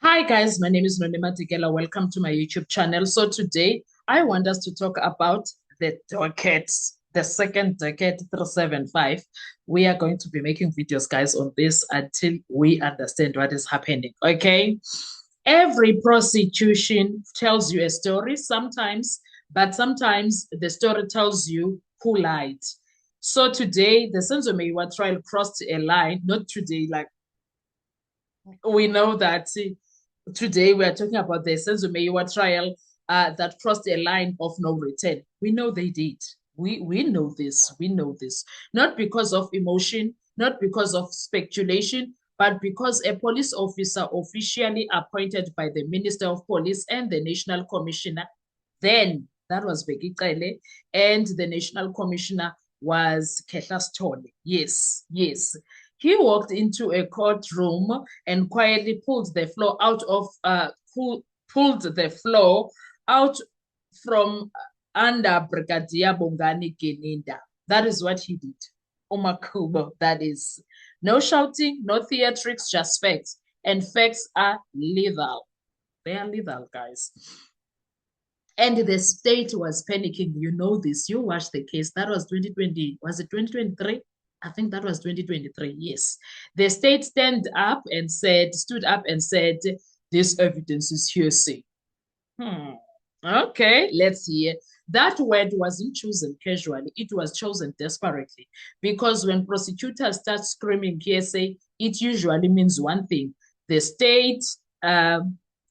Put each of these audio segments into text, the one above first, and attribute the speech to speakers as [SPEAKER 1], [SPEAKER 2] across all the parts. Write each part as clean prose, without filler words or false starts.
[SPEAKER 1] Hi guys, my name is Nonema Tigela. Welcome to my YouTube channel. So today I want us to talk about the docket, the second docket 375. We are going to be making videos, guys, on this until we understand what is happening. Okay. Every prosecution tells you a story sometimes, but sometimes the story tells you who lied. So today the Senzo Meyiwa trial crossed a line, not today, like we know that today we are talking about the Senzo Meyiwa trial that crossed a line of no return. We know they did. We know this. We know this. Not because of emotion, not because of speculation, but because a police officer officially appointed by the Minister of Police and the National Commissioner, then that was Bheki Cele, and the National Commissioner was Kehla Stole. Yes, yes. He walked into a courtroom and quietly pulled the floor out of pulled the floor out from under Brigadier Bongani Geninda. That is what he did. Umakubo, that is. No shouting, no theatrics, just facts. And facts are lethal. They are lethal, guys. And the state was panicking. You know this. You watched the case. That was 2020. Was it 2023? I think that was 2023. Yes. The state stood up and said, this evidence is hearsay. Okay, let's hear. That word wasn't chosen casually, it was chosen desperately. Because when prosecutors start screaming hearsay, it usually means one thing: the state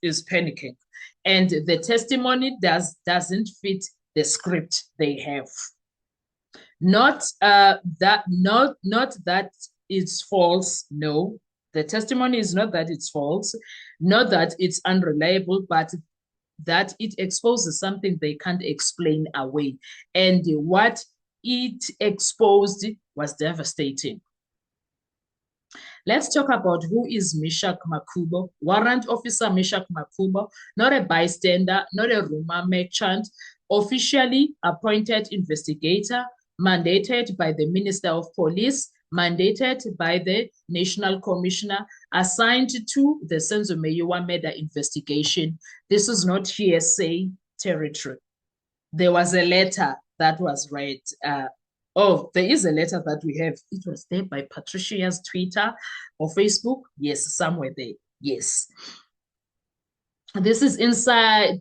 [SPEAKER 1] is panicking, and the testimony doesn't fit the script they have. Not that it's false. No, the testimony is not that it's false, not that it's unreliable, but that it exposes something they can't explain away. And what it exposed was devastating. Let's talk about who is Meshack Makubo. Warrant Officer Meshack Makubo, not a bystander, not a rumor merchant, officially appointed investigator, mandated by the Minister of Police, mandated by the National Commissioner, assigned to the Senzo Meyiwa murder investigation. This is not hearsay territory. There was a letter that was read. There is a letter that we have. It was there by Patricia's Twitter or Facebook. Yes, somewhere there. Yes. This is inside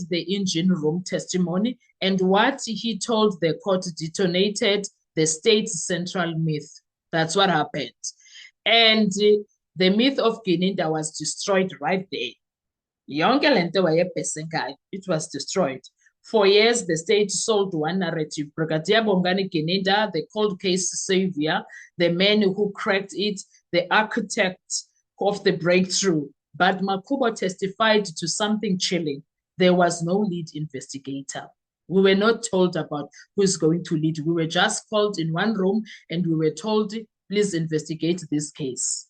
[SPEAKER 1] the engine room testimony, and what he told the court detonated the state's central myth. That's what happened. And the myth of Geninda was destroyed right there. It was destroyed. For years, the state sold one narrative: Brigadier Bongani Geninda, the cold case savior, the man who cracked it, the architect of the breakthrough. But Makubo testified to something chilling. There was no lead investigator. We were not told about who's going to lead. We were just called in one room and we were told, please investigate this case.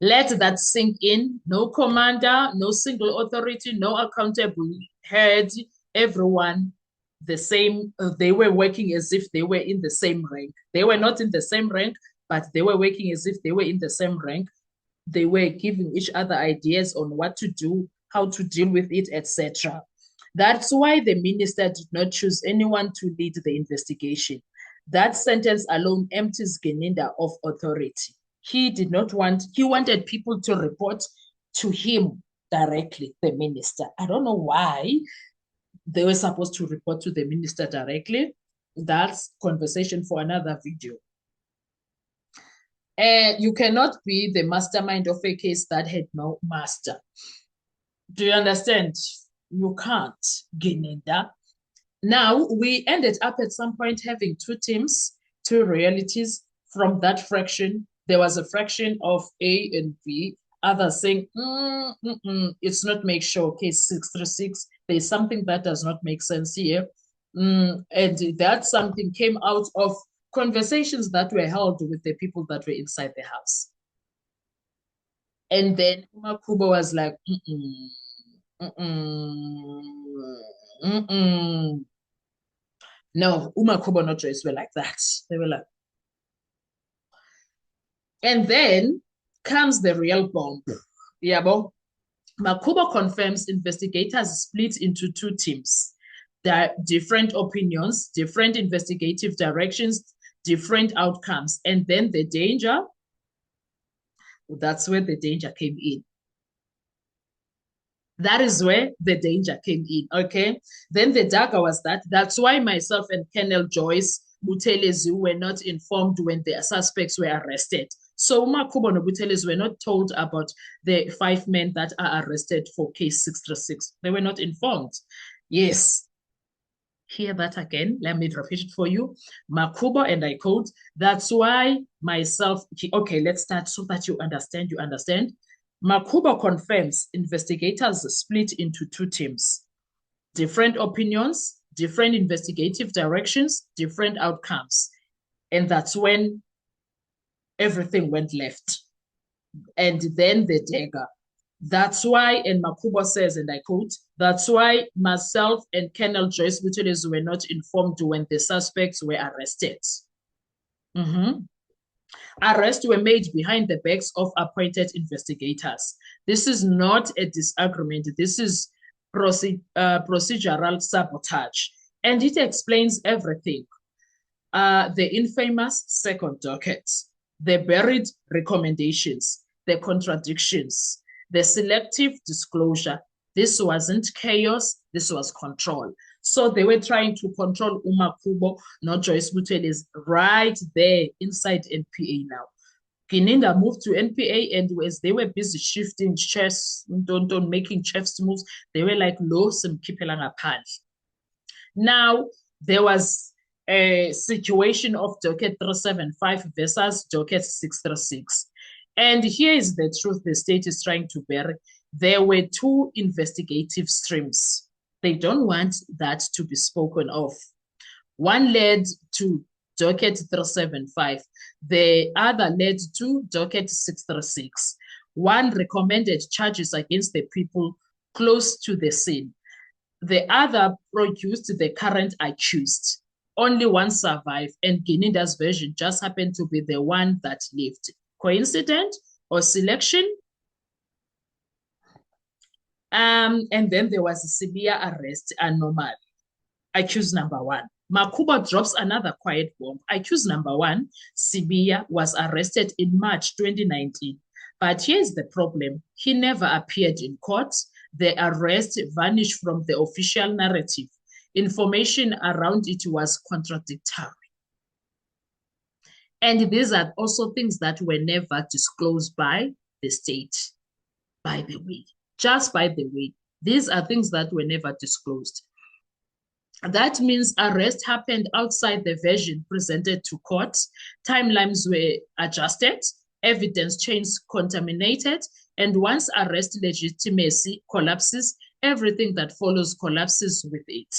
[SPEAKER 1] Let that sink in. No commander, no single authority, no accountable head, everyone the same. They were working as if they were in the same rank. They were not in the same rank, but they were working as if they were in the same rank. They were giving each other ideas on what to do, how to deal with it, etc. That's why the minister did not choose anyone to lead the investigation. That sentence alone empties Geninda of authority. He wanted people to report to him directly, the minister. I don't know why they were supposed to report to the minister directly. That's conversation for another video. And you cannot be the mastermind of a case that had no master. Do you understand? You can't, Geninda. Now, we ended up at some point having two teams, two realities from that fraction. There was a fraction of A and B, others saying, it's not make sure, case 636. There's something that does not make sense here. And that something came out of conversations that were held with the people that were inside the house. And then Umakubo was like, No, Umakubo not Joyce were like that. They were like, and then comes the real bomb. Yabo. Makubo confirms investigators split into two teams. There are different opinions, different investigative directions, different outcomes. And then the danger, that's where the danger came in. That is where the danger came in, okay? Then the dagger was that's why myself and Colonel Joyce Buthelezi were not informed when the suspects were arrested. So Makubo and Buthelezi were not told about the 5 men that are arrested for case 636. They were not informed. Yes. Hear that again. Let me repeat it for you. Makubo, and I quote, that's why myself, okay, let's start so that you understand. Makubo confirms investigators split into two teams. Different opinions, different investigative directions, different outcomes. And that's when everything went left. And then the dagger. That's why, and Makubo says, and I quote, that's why myself and Colonel Joyce Buthelezi were not informed when the suspects were arrested. Arrests were made behind the backs of appointed investigators. This is not a disagreement. This is procedural sabotage. And it explains everything. The infamous second docket, the buried recommendations, the contradictions, the selective disclosure. This wasn't chaos, this was control. So they were trying to control Makubo, not Joyce Buthelezi, right there inside NPA now. Gininda moved to NPA, and as they were busy shifting chess, making chess moves, they were like, lo, simkhiphelanga phandle. Now, there was a situation of docket 375 versus docket 636. And here is the truth the state is trying to bury. There were two investigative streams. They don't want that to be spoken of. One led to docket 375. The other led to docket 636. One recommended charges against the people close to the scene. The other produced the current accused. Only one survived, and Gininda's version just happened to be the one that lived. Coincidence or selection? And then there was a severe arrest, anomaly. Accused number one. Makubo drops another quiet bomb. Accused number one, Sibiya, was arrested in March 2019. But here's the problem. He never appeared in court. The arrest vanished from the official narrative. Information around it was contradictory. And these are also things that were never disclosed by the state, by the way. Just by the way, these are things that were never disclosed. That means arrest happened outside the version presented to court. Timelines were adjusted, evidence chains contaminated, and once arrest legitimacy collapses, everything that follows collapses with it.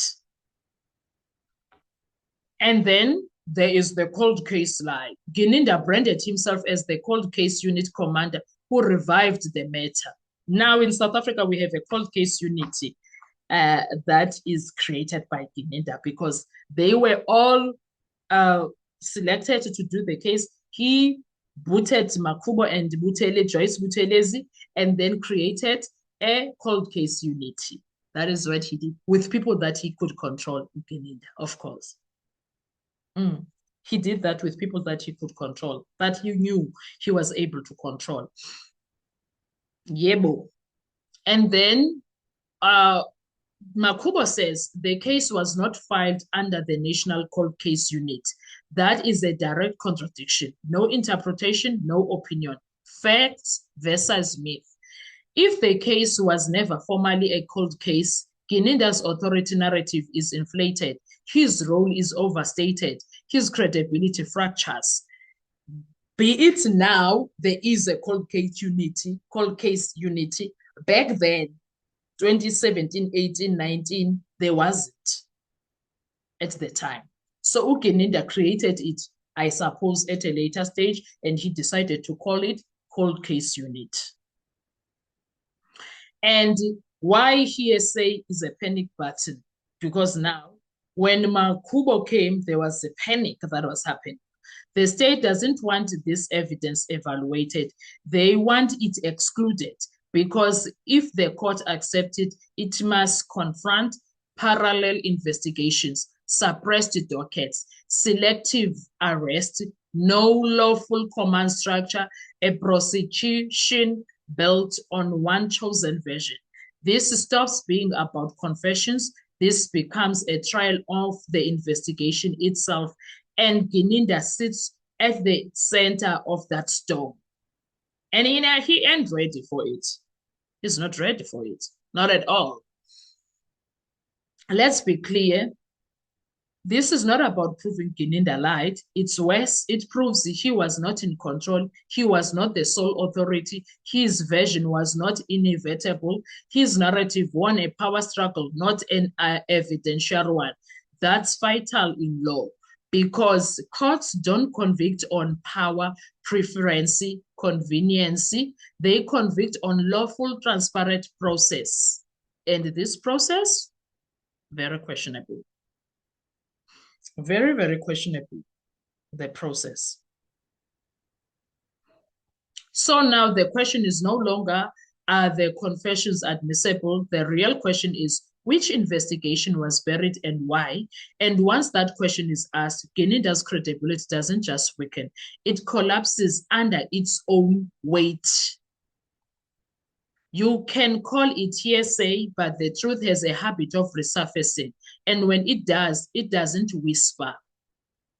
[SPEAKER 1] And then there is the cold case lie. Gininda branded himself as the cold case unit commander who revived the matter. Now in South Africa, we have a cold case unity that is created by Gininda because they were all selected to do the case. He booted Makubo and Joyce Buthelezi, and then created a cold case unity. That is what he did with people that he could control, Gininda, of course. He did that with people that he could control, that he knew he was able to control. Yebo. And then Makubo says the case was not filed under the National Cold Case Unit. That is a direct contradiction. No interpretation, no opinion. Facts versus myth. If the case was never formally a cold case, Gininda's authority narrative is inflated. His role is overstated. His credibility fractures. Be it now, there is a cold case unity. Back then, 2017, 18, 19, there wasn't at the time. So Gininda created it, I suppose, at a later stage, and he decided to call it cold case unit. And why hearsay is a panic button? Because now, when Makubo came, there was a panic that was happening. The state doesn't want this evidence evaluated. They want it excluded. because if the court accepts it, it must confront parallel investigations, suppressed dockets, selective arrest, no lawful command structure, a prosecution built on one chosen version. This stops being about confessions. This becomes a trial of the investigation itself, and Gininda sits at the center of that storm. And he ain't ready for it. He's not ready for it. Not at all. Let's be clear. This is not about proving Gininda lied. It's worse. It proves he was not in control. He was not the sole authority. His version was not inevitable. His narrative won a power struggle, not an evidential one. That's vital in law, because courts don't convict on power, preference, convenience. They convict on lawful, transparent process. And this process, very questionable. Very, very questionable, the process. So now the question is no longer, are the confessions admissible? The real question is, which investigation was buried and why? And once that question is asked, Gininda's credibility doesn't just weaken, it collapses under its own weight. You can call it hearsay, but the truth has a habit of resurfacing. And when it does, it doesn't whisper.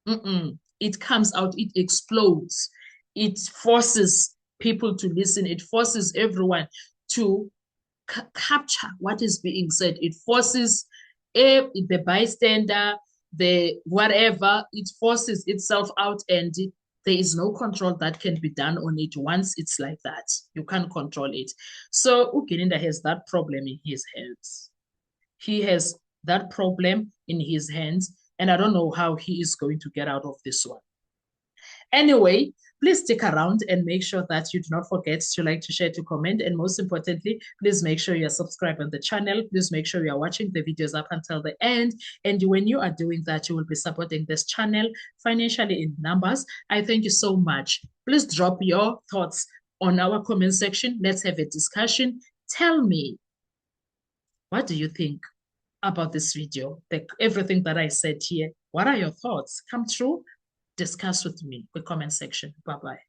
[SPEAKER 1] It comes out, it explodes. It forces people to listen. It forces everyone to capture what is being said. It forces the bystander, the whatever, it forces itself out, and there is no control that can be done on it once it's like that. You can't control it. So Gininda has that problem in his hands. He has that problem in his hands, and I don't know how he is going to get out of this one. Anyway, please stick around and make sure that you do not forget to like, to share, to comment, and most importantly, please make sure you are subscribed on the channel. Please make sure you are watching the videos up until the end. And when you are doing that, you will be supporting this channel financially in numbers. I thank you so much. Please drop your thoughts on our comment section. Let's have a discussion. Tell me, what do you think about this video, everything that I said here? What are your thoughts? Come through, discuss with me in the comment section. Bye-bye.